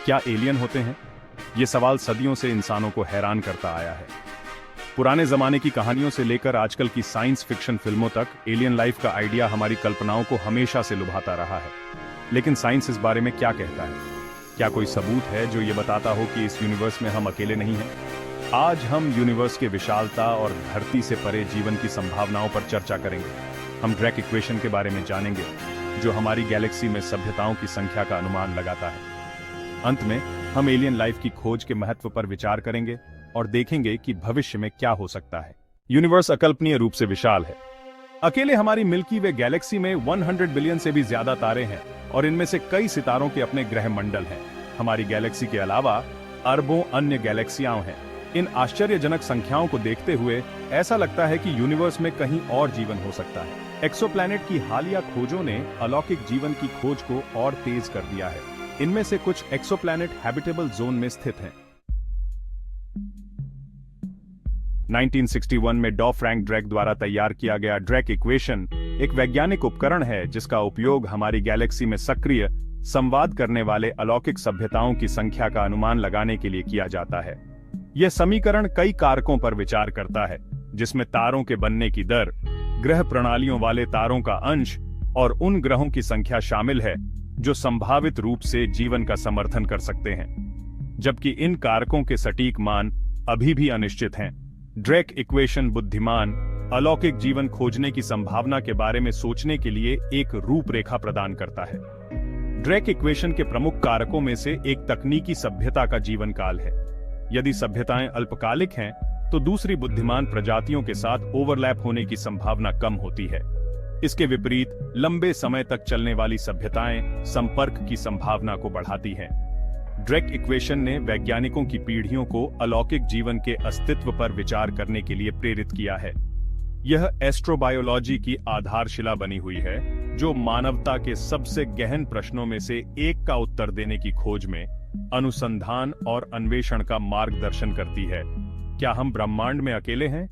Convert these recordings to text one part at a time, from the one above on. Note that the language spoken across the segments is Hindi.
क्या एलियन होते हैं? ये सवाल सदियों से इंसानों को हैरान करता आया है। पुराने जमाने की कहानियों से लेकर आजकल की साइंस फिक्शन फिल्मों तक एलियन लाइफ का आइडिया हमारी कल्पनाओं को हमेशा से लुभाता रहा है। लेकिन साइंस इस बारे में क्या कहता है? क्या कोई सबूत है जो ये बताता हो कि इस यूनिवर्स में हम अकेले नहीं हैं? आज हम यूनिवर्स के विशालता और धरती से परे जीवन की संभावनाओं पर चर्चा करेंगे। हम ड्रेक इक्वेशन के बारे में जानेंगे, जो हमारी गैलेक्सी में सभ्यताओं की संख्या का अनुमान लगाता है। अंत में हम एलियन लाइफ की खोज के महत्व पर विचार करेंगे और देखेंगे कि भविष्य में क्या हो सकता है। यूनिवर्स अकल्पनीय रूप से विशाल है। अकेले हमारी मिल्की वे गैलेक्सी में 100 बिलियन से भी ज्यादा तारे हैं और इनमें से कई सितारों के अपने ग्रह मंडल हैं। हमारी गैलेक्सी के अलावा अरबों अन्य गैलेक्सियां हैं। इन आश्चर्यजनक संख्याओं को देखते हुए ऐसा लगता है कि यूनिवर्स में कहीं और जीवन हो सकता है। एक्सोप्लैनेट की हालिया खोजों ने अलौकिक जीवन की खोज को और तेज कर दिया है। इनमें से कुछ एक्सोप्लैनेट हैबिटेबल जोन में स्थित हैं। 1961 में डॉ फ्रैंक ड्रेक द्वारा तैयार किया गया ड्रेक इक्वेशन एक वैज्ञानिक उपकरण है जिसका उपयोग हमारी गैलेक्सी में सक्रिय संवाद करने वाले अलौकिक सभ्यताओं की संख्या का अनुमान लगाने के लिए किया जाता है। यह समीकरण कई कारकों पर विचार करता है, जिसमें तारों के बनने की दर, ग्रह प्रणालियों वाले तारों का अंश और उन ग्रहों की संख्या शामिल है जो संभावित रूप से जीवन का समर्थन कर सकते हैं। जबकि इन कारकों के सटीक मान अभी भी अनिश्चित हैं। ड्रेक इक्वेशन बुद्धिमान अलौकिक जीवन खोजने की संभावना के बारे में सोचने के लिए एक रूपरेखा प्रदान करता है। ड्रेक इक्वेशन के प्रमुख कारकों में से एक तकनीकी सभ्यता का जीवन काल है। यदि सभ्यताएं अल्पकालिक हैं, तो दूसरी बुद्धिमान प्रजातियों के साथ ओवरलैप होने की संभावना कम होती है। इसके विपरीत लंबे समय तक चलने वाली सभ्यताएं संपर्क की संभावना को बढ़ाती हैं। ड्रेक इक्वेशन ने वैज्ञानिकों की पीढ़ियों को अलौकिक जीवन के अस्तित्व पर विचार करने के लिए प्रेरित किया है। यह एस्ट्रोबायोलॉजी की आधारशिला बनी हुई है, जो मानवता के सबसे गहन प्रश्नों में से एक का उत्तर देने की खोज में अनुसंधान और अन्वेषण का मार्गदर्शन करती है। क्या हम ब्रह्मांड में अकेले हैं?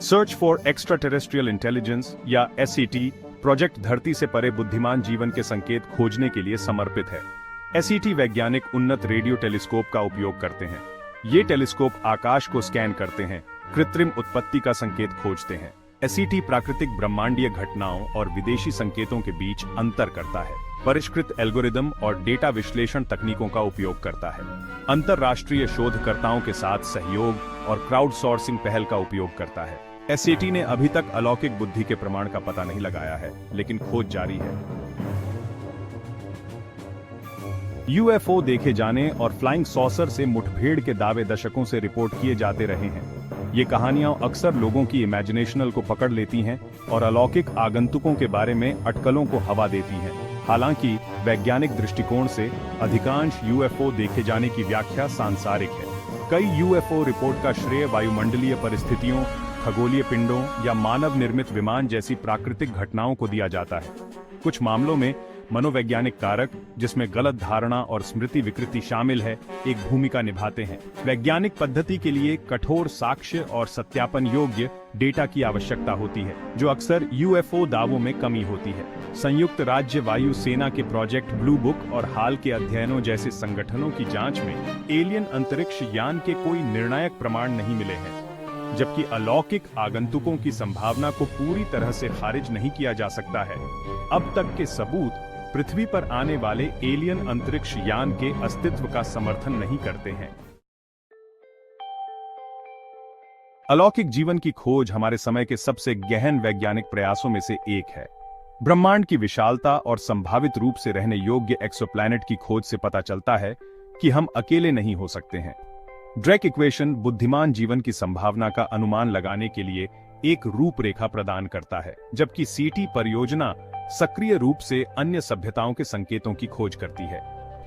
Search for extra terrestrial intelligence या SET प्रोजेक्ट धरती से परे बुद्धिमान जीवन के संकेत खोजने के लिए समर्पित है। SET वैज्ञानिक उन्नत रेडियो टेलीस्कोप का उपयोग करते हैं। ये टेलीस्कोप आकाश को स्कैन करते हैं, कृत्रिम उत्पत्ति का संकेत खोजते हैं। SET प्राकृतिक ब्रह्मांडीय घटनाओं और विदेशी संकेतों के बीच अंतर करता है, परिष्कृत एल्गोरिदम और डेटा विश्लेषण तकनीकों का उपयोग करता है, अंतरराष्ट्रीय शोधकर्ताओं के साथ सहयोग और क्राउडसोर्सिंग पहल का उपयोग करता है। SET ने अभी तक अलौकिक बुद्धि के प्रमाण का पता नहीं लगाया है, लेकिन खोज जारी है। UFO देखे जाने और फ्लाइंग सॉसर से मुठभेड़ के दावे दशकों से रिपोर्ट किए जाते रहे हैं। ये कहानियां अक्सर लोगों की इमेजिनेशनल को पकड़ लेती हैं और अलौकिक आगंतुकों के बारे में अटकलों को हवा देती हैं। हालांकि वैज्ञानिक दृष्टिकोण से अधिकांश UFO देखे जाने की व्याख्या सांसारिक है। कई UFO रिपोर्ट का श्रेय वायुमंडलीय परिस्थितियों, खगोलीय पिंडों या मानव निर्मित विमान जैसी प्राकृतिक घटनाओं को दिया जाता है। कुछ मामलों में मनोवैज्ञानिक कारक, जिसमें गलत धारणा और स्मृति विकृति शामिल है, एक भूमिका निभाते हैं। वैज्ञानिक पद्धति के लिए कठोर साक्ष्य और सत्यापन योग्य डेटा की आवश्यकता होती है, जो अक्सर UFO दावों में कमी होती है। संयुक्त राज्य वायु सेना के प्रोजेक्ट ब्लू बुक और हाल के अध्ययनों जैसे संगठनों की जांच में एलियन अंतरिक्ष यान के कोई निर्णायक प्रमाण नहीं मिले हैं। जबकि अलौकिक आगंतुकों की संभावना को पूरी तरह से खारिज नहीं किया जा सकता है। अब तक के सबूत पृथ्वी पर आने वाले एलियन अंतरिक्ष यान के अस्तित्व का समर्थन नहीं करते हैं। अलौकिक जीवन की खोज हमारे समय के सबसे गहन वैज्ञानिक प्रयासों में से एक है। ब्रह्मांड की विशालता और संभावित रूप से रहने योग्य एक्सोप्लैनेट की खोज से पता चलता है कि हम अकेले नहीं हो सकते हैं। ड्रेक इक्वेशन बुद्धिमान जीवन की संभावना का अनुमान लगाने के लिए एक रूपरेखा प्रदान करता है, जबकि SET परियोजना सक्रिय रूप से अन्य सभ्यताओं के संकेतों की खोज करती है।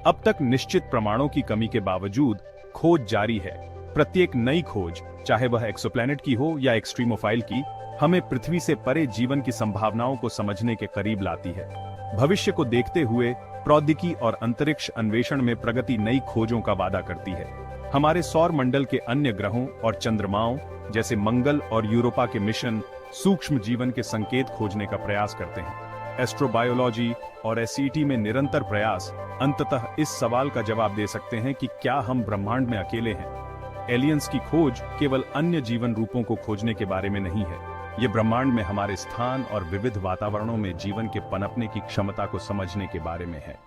अब तक निश्चित प्रमाणों की कमी के बावजूद खोज जारी है। प्रत्येक नई खोज, चाहे वह एक्सोप्लैनेट की हो या एक्सट्रीमोफाइल की, हमें पृथ्वी से परे जीवन की संभावनाओं को समझने के करीब लाती है। भविष्य को देखते हुए प्रौद्योगिकी और अंतरिक्ष अन्वेषण में प्रगति नई खोजों का वादा करती है। हमारे सौर मंडल के अन्य ग्रहों और चंद्रमाओं जैसे मंगल और यूरोपा के मिशन सूक्ष्म जीवन के संकेत खोजने का प्रयास करते हैं। एस्ट्रोबायोलॉजी और एसईटी में निरंतर प्रयास अंततः इस सवाल का जवाब दे सकते हैं कि क्या हम ब्रह्मांड में अकेले हैं। एलियंस की खोज केवल अन्य जीवन रूपों को खोजने के बारे में नहीं है, ये ब्रह्मांड में हमारे स्थान और विविध वातावरणों में जीवन के पनपने की क्षमता को समझने के बारे में है।